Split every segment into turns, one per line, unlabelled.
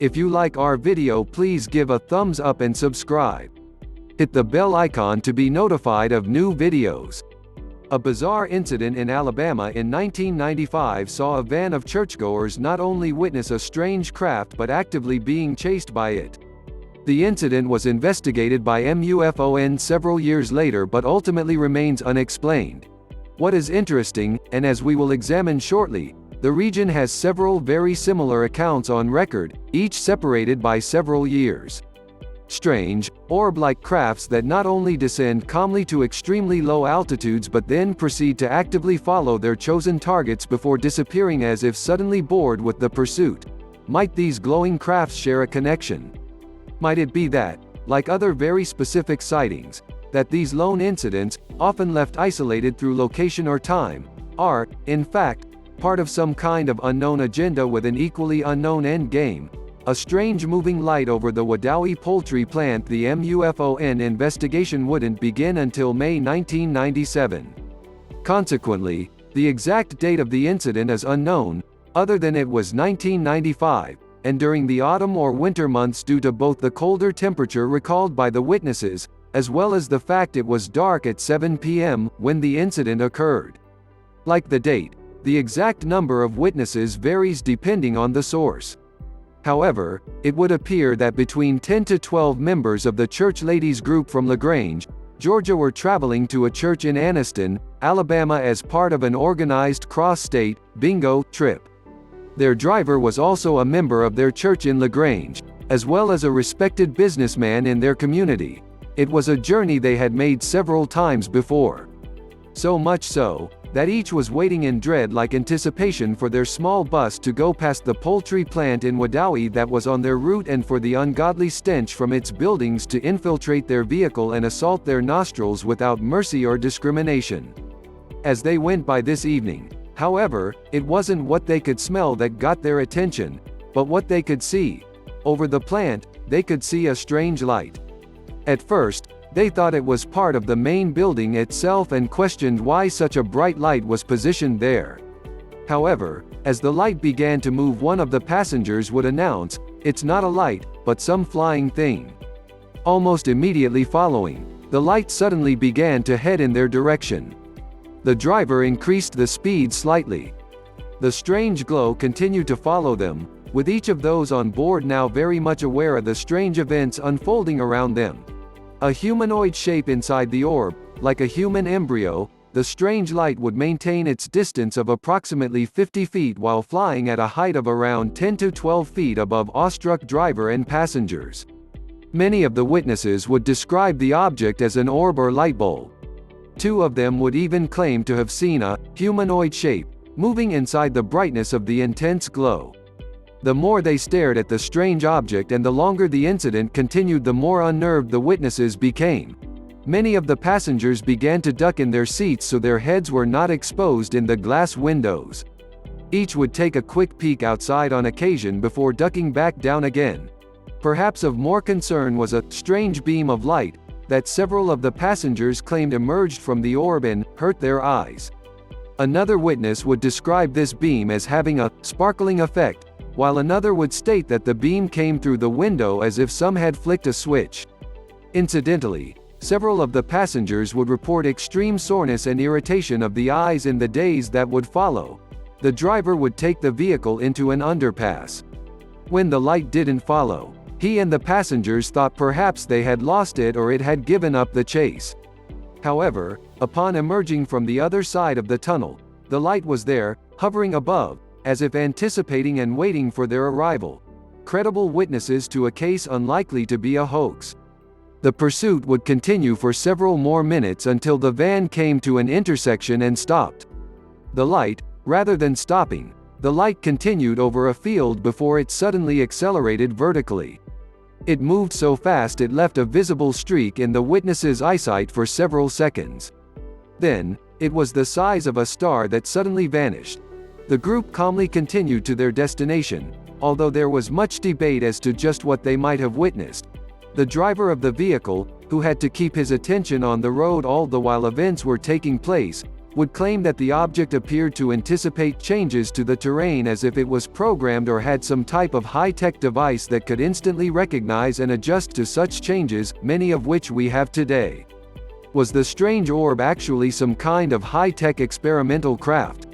If you like our video, please give a thumbs up and subscribe. Hit the bell icon to be notified of new videos. A bizarre incident in Alabama in 1995 saw a van of churchgoers not only witness a strange craft but actively being chased by it. The incident was investigated by MUFON several years later but ultimately remains unexplained. What is interesting, and as we will examine shortly, the region has several very similar accounts on record, each separated by several years. Strange, orb-like crafts that not only descend calmly to extremely low altitudes but then proceed to actively follow their chosen targets before disappearing as if suddenly bored with the pursuit. Might these glowing crafts share a connection? Might it be that, like other very specific sightings, that these lone incidents, often left isolated through location or time, are, in fact, part of some kind of unknown agenda with an equally unknown end game? A strange moving light over the Webwee poultry plant. The MUFON investigation wouldn't begin until May 1997. Consequently, the exact date of the incident is unknown, other than it was 1995, and during the autumn or winter months due to both the colder temperature recalled by the witnesses, as well as the fact it was dark at 7 p.m. when the incident occurred. Like the date, the exact number of witnesses varies depending on the source. However, it would appear that between 10 to 12 members of the church ladies group from LaGrange, Georgia were traveling to a church in Anniston, Alabama as part of an organized cross-state, bingo, trip. Their driver was also a member of their church in LaGrange, as well as a respected businessman in their community. It was a journey they had made several times before. So much so, that each was waiting in dread-like anticipation for their small bus to go past the poultry plant in Webwee that was on their route and for the ungodly stench from its buildings to infiltrate their vehicle and assault their nostrils without mercy or discrimination. As they went by this evening, however, it wasn't what they could smell that got their attention, but what they could see. Over the plant, they could see a strange light. At first, they thought it was part of the main building itself and questioned why such a bright light was positioned there. However, as the light began to move, one of the passengers would announce, "It's not a light, but some flying thing." Almost immediately following, the light suddenly began to head in their direction. The driver increased the speed slightly. The strange glow continued to follow them, with each of those on board now very much aware of the strange events unfolding around them. A humanoid shape inside the orb, like a human embryo, the strange light would maintain its distance of approximately 50 feet while flying at a height of around 10 to 12 feet above awestruck driver and passengers. Many of the witnesses would describe the object as an orb or light bulb. Two of them would even claim to have seen a humanoid shape moving inside the brightness of the intense glow. The more they stared at the strange object and the longer the incident continued, the more unnerved the witnesses became. Many of the passengers began to duck in their seats so their heads were not exposed in the glass windows. Each would take a quick peek outside on occasion before ducking back down again. Perhaps of more concern was a strange beam of light that several of the passengers claimed emerged from the orb and hurt their eyes. Another witness would describe this beam as having a sparkling effect, while another would state that the beam came through the window as if some had flicked a switch. Incidentally, several of the passengers would report extreme soreness and irritation of the eyes in the days that would follow. The driver would take the vehicle into an underpass. When the light didn't follow, he and the passengers thought perhaps they had lost it or it had given up the chase. However, upon emerging from the other side of the tunnel, the light was there, hovering above, as if anticipating and waiting for their arrival. Credible witnesses to a case unlikely to be a hoax. The pursuit would continue for several more minutes until the van came to an intersection and stopped. The light, rather than stopping, the light continued over a field before it suddenly accelerated vertically. It moved so fast it left a visible streak in the witness's eyesight for several seconds. Then, it was the size of a star that suddenly vanished. The group calmly continued to their destination, although there was much debate as to just what they might have witnessed. The driver of the vehicle, who had to keep his attention on the road all the while events were taking place, would claim that the object appeared to anticipate changes to the terrain as if it was programmed or had some type of high-tech device that could instantly recognize and adjust to such changes, many of which we have today. Was the strange orb actually some kind of high-tech experimental craft?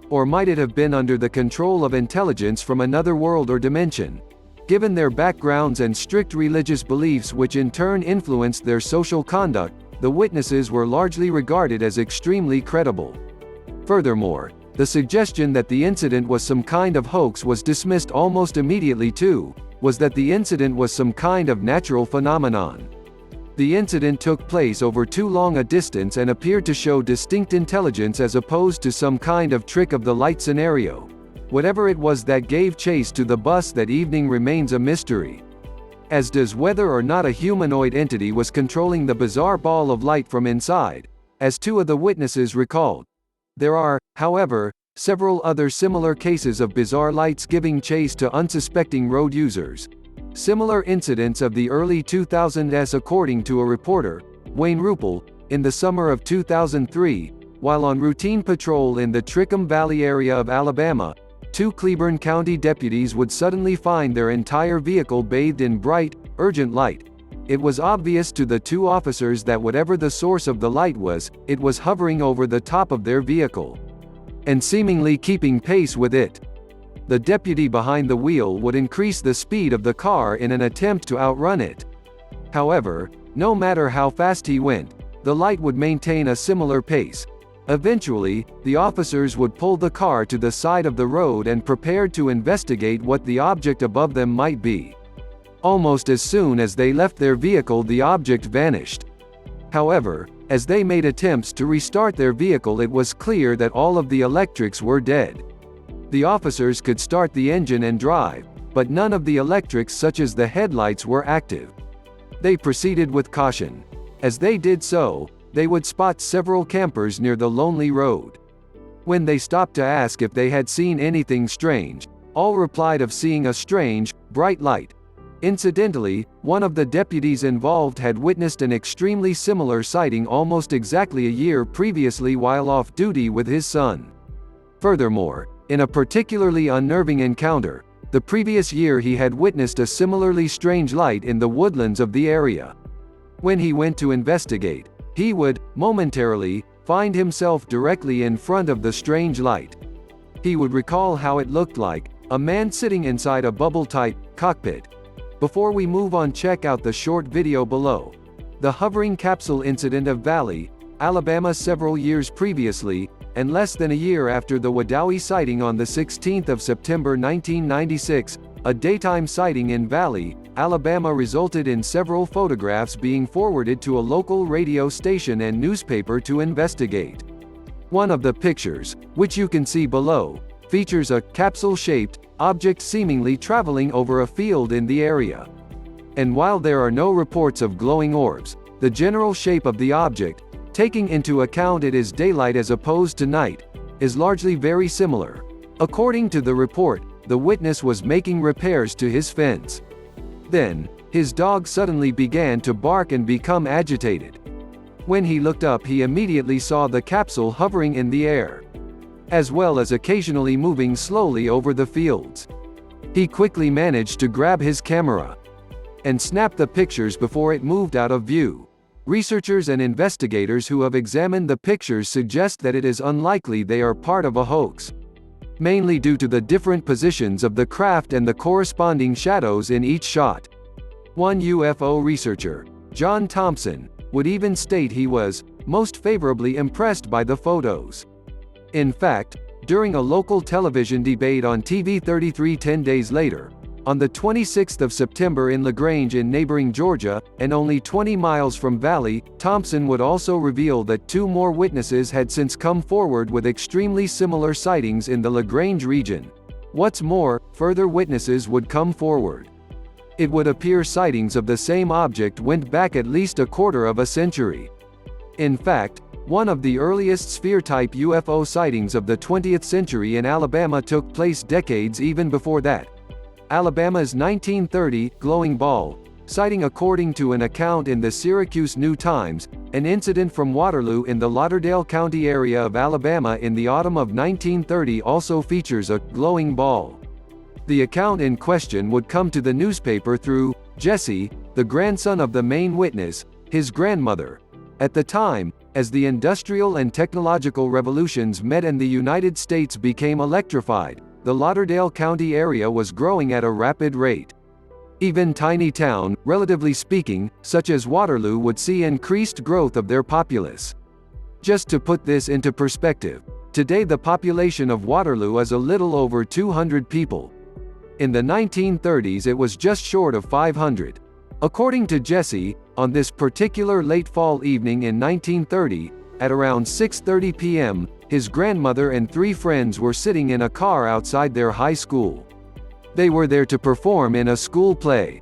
Or might it have been under the control of intelligence from another world or dimension? Given their backgrounds and strict religious beliefs which in turn influenced their social conduct, the witnesses were largely regarded as extremely credible. Furthermore, the suggestion that the incident was some kind of hoax was dismissed almost immediately too, was that the incident was some kind of natural phenomenon. The incident took place over too long a distance and appeared to show distinct intelligence as opposed to some kind of trick of the light scenario. Whatever it was that gave chase to the bus that evening remains a mystery. As does whether or not a humanoid entity was controlling the bizarre ball of light from inside, as two of the witnesses recalled. There are, however, several other similar cases of bizarre lights giving chase to unsuspecting road users. Similar incidents of the early 2000s according to a reporter, Wayne Ruppel, in the summer of 2003, while on routine patrol in the Trickham Valley area of Alabama, two Cleburne County deputies would suddenly find their entire vehicle bathed in bright, urgent light. It was obvious to the two officers that whatever the source of the light was, it was hovering over the top of their vehicle, and seemingly keeping pace with it. The deputy behind the wheel would increase the speed of the car in an attempt to outrun it. However, no matter how fast he went, the light would maintain a similar pace. Eventually, the officers would pull the car to the side of the road and prepared to investigate what the object above them might be. Almost as soon as they left their vehicle, the object vanished. However, as they made attempts to restart their vehicle, it was clear that all of the electrics were dead. The officers could start the engine and drive, but none of the electrics such as the headlights were active. They proceeded with caution. As they did so, they would spot several campers near the lonely road. When they stopped to ask if they had seen anything strange, all replied of seeing a strange, bright light. Incidentally, one of the deputies involved had witnessed an extremely similar sighting almost exactly a year previously while off duty with his son. Furthermore, in a particularly unnerving encounter, the previous year he had witnessed a similarly strange light in the woodlands of the area. When he went to investigate, he would, momentarily, find himself directly in front of the strange light. He would recall how it looked like a man sitting inside a bubble-type cockpit. Before we move on, check out the short video below. The hovering capsule incident of Valley, Alabama several years previously, and less than a year after the Webwee sighting on the 16th of September 1996, a daytime sighting in Valley, Alabama resulted in several photographs being forwarded to a local radio station and newspaper to investigate. One of the pictures, which you can see below, features a capsule-shaped object seemingly traveling over a field in the area. And while there are no reports of glowing orbs, the general shape of the object, taking into account it is daylight as opposed to night, is largely very similar. According to the report, the witness was making repairs to his fence. Then, his dog suddenly began to bark and become agitated. When he looked up, he immediately saw the capsule hovering in the air, as well as occasionally moving slowly over the fields. He quickly managed to grab his camera and snap the pictures before it moved out of view. Researchers and investigators who have examined the pictures suggest that it is unlikely they are part of a hoax, mainly due to the different positions of the craft and the corresponding shadows in each shot. One UFO researcher, John Thompson, would even state he was most favorably impressed by the photos. In fact, during a local television debate on TV 33 10 days later, on the 26th of September in LaGrange in neighboring Georgia, and only 20 miles from Valley, Thompson would also reveal that two more witnesses had since come forward with extremely similar sightings in the LaGrange region. What's more, further witnesses would come forward. It would appear sightings of the same object went back at least a quarter of a century. In fact, one of the earliest sphere-type UFO sightings of the 20th century in Alabama took place decades even before that. Alabama's 1930 glowing ball sighting, according to an account in the Syracuse New Times, An incident from Waterloo in the Lauderdale County area of Alabama in the autumn of 1930 also features a glowing ball. The account in question would come to the newspaper through Jesse, the grandson of the main witness, his grandmother. At the time, as the industrial and technological revolutions met and the United States became electrified, the Lauderdale County area was growing at a rapid rate. Even tiny town, relatively speaking, such as Waterloo would see increased growth of their populace. Just to put this into perspective, today the population of Waterloo is a little over 200 people. In the 1930s it was just short of 500. According to Jesse, on this particular late fall evening in 1930, at around 6:30 p.m., his grandmother and 3 friends were sitting in a car outside their high school. They were there to perform in a school play,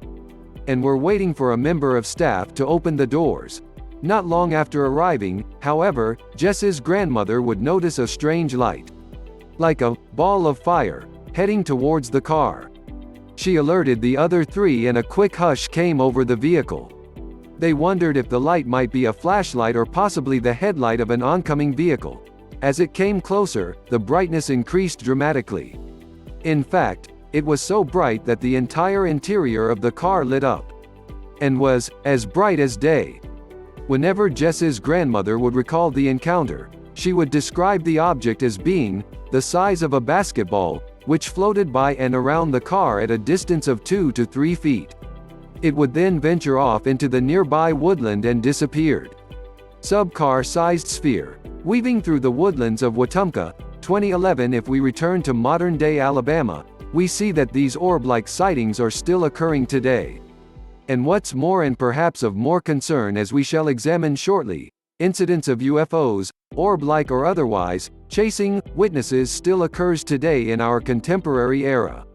and were waiting for a member of staff to open the doors. Not long after arriving, however, Jess's grandmother would notice a strange light, like a ball of fire, heading towards the car. She alerted the other 3 and a quick hush came over the vehicle. They wondered if the light might be a flashlight or possibly the headlight of an oncoming vehicle. As it came closer, the brightness increased dramatically. In fact, it was so bright that the entire interior of the car lit up, and was as bright as day. Whenever Jess's grandmother would recall the encounter, she would describe the object as being the size of a basketball, which floated by and around the car at a distance of 2 to 3 feet. It would then venture off into the nearby woodland and disappeared. Subcar-sized sphere, weaving through the woodlands of Wetumpka, 2011. If we return to modern-day Alabama, we see that these orb-like sightings are still occurring today. And what's more, and perhaps of more concern as we shall examine shortly, incidents of UFOs, orb-like or otherwise, chasing witnesses still occurs today in our contemporary era,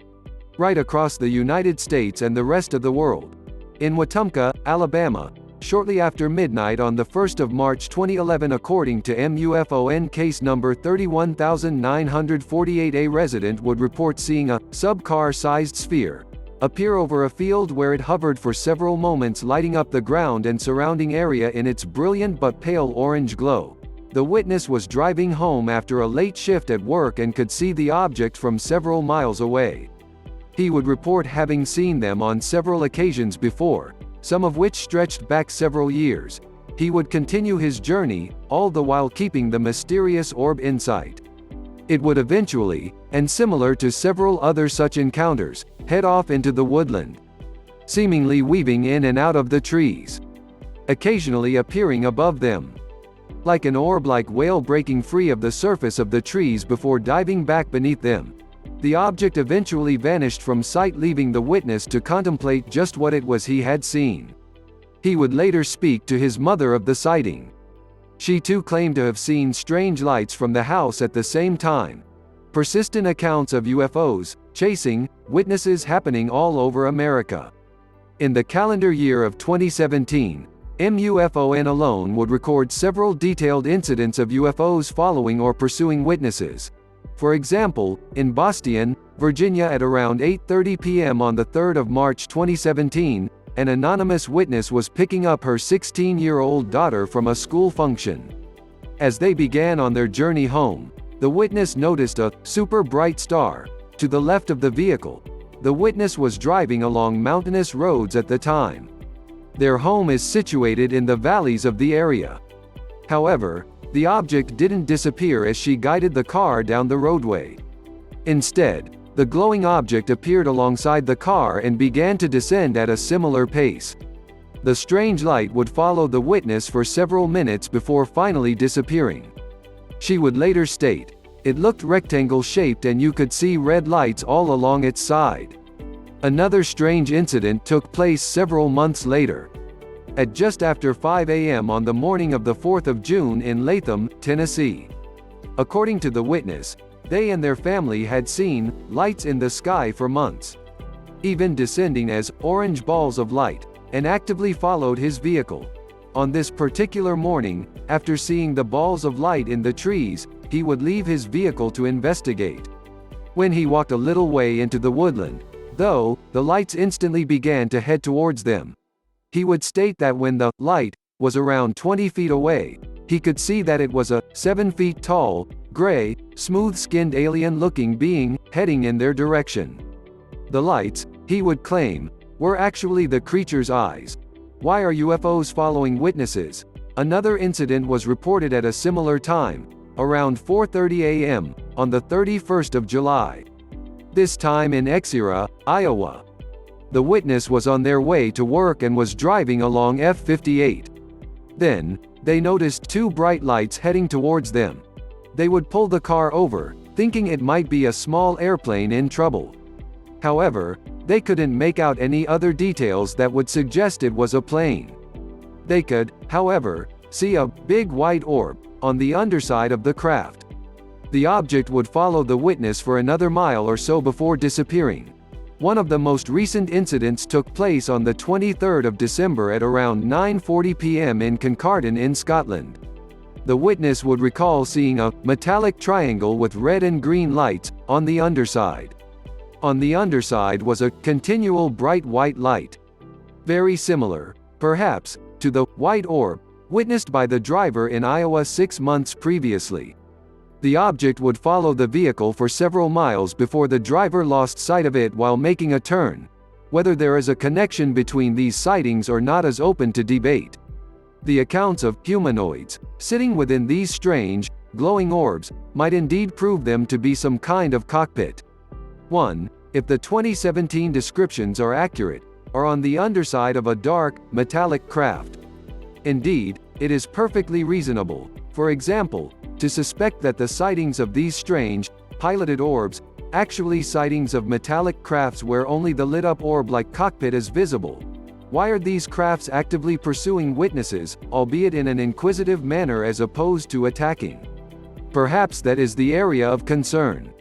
right across the United States and the rest of the world. In Wetumpka, Alabama, shortly after midnight on the 1st of March 2011, according to MUFON case number 31948, a resident would report seeing a subcar-sized sphere appear over a field where it hovered for several moments, lighting up the ground and surrounding area in its brilliant but pale orange glow. The witness was driving home after a late shift at work and could see the object from several miles away. He would report having seen them on several occasions before, some of which stretched back several years. He would continue his journey, all the while keeping the mysterious orb in sight. It would eventually, and similar to several other such encounters, head off into the woodland, seemingly weaving in and out of the trees, occasionally appearing above them, like an orb-like whale breaking free of the surface of the trees before diving back beneath them. The object eventually vanished from sight, leaving the witness to contemplate just what it was he had seen. He would later speak to his mother of the sighting. She too claimed to have seen strange lights from the house at the same time. Persistent accounts of UFOs chasing witnesses happening all over America. In the calendar year of 2017, MUFON alone would record several detailed incidents of UFOs following or pursuing witnesses. For example, in Boston, Virginia, at around 8:30 p.m. on the 3rd of March 2017, an anonymous witness was picking up her 16-year-old daughter from a school function. As they began on their journey home, the witness noticed a super bright star to the left of the vehicle. The witness was driving along mountainous roads at the time. Their home is situated in the valleys of the area. However, the object didn't disappear as she guided the car down the roadway. Instead, the glowing object appeared alongside the car and began to descend at a similar pace. The strange light would follow the witness for several minutes before finally disappearing. She would later state, "It looked rectangle-shaped and you could see red lights all along its side." Another strange incident took place several months later. At just after 5 a.m. on the morning of the 4th of June in Latham, Tennessee. According to the witness, they and their family had seen lights in the sky for months, even descending as orange balls of light, and actively followed his vehicle. On this particular morning, after seeing the balls of light in the trees, he would leave his vehicle to investigate. When he walked a little way into the woodland, though, the lights instantly began to head towards them. He would state that when the light was around 20 feet away, he could see that it was a 7 feet tall, gray, smooth-skinned alien-looking being, heading in their direction. The lights, he would claim, were actually the creature's eyes. Why are UFOs following witnesses? Another incident was reported at a similar time, around 4:30 a.m., on the 31st of July. This time in Exira, Iowa. The witness was on their way to work and was driving along F-58. Then, they noticed two bright lights heading towards them. They would pull the car over, thinking it might be a small airplane in trouble. However, they couldn't make out any other details that would suggest it was a plane. They could, however, see a big white orb on the underside of the craft. The object would follow the witness for another mile or so before disappearing. One of the most recent incidents took place on the 23rd of December at around 9:40 p.m. in Kincardine in Scotland. The witness would recall seeing a metallic triangle with red and green lights on the underside. On the underside was a continual bright white light. Very similar, perhaps, to the white orb witnessed by the driver in Iowa 6 months previously. The object would follow the vehicle for several miles before the driver lost sight of it while making a turn. Whether there is a connection between these sightings or not is open to debate. The accounts of humanoids sitting within these strange, glowing orbs might indeed prove them to be some kind of cockpit. 1. If the 2017 descriptions are accurate, are on the underside of a dark, metallic craft. Indeed, it is perfectly reasonable, for example, to suspect that the sightings of these strange, piloted orbs, actually sightings of metallic crafts where only the lit-up orb-like cockpit is visible. Why are these crafts actively pursuing witnesses, albeit in an inquisitive manner as opposed to attacking? Perhaps that is the area of concern.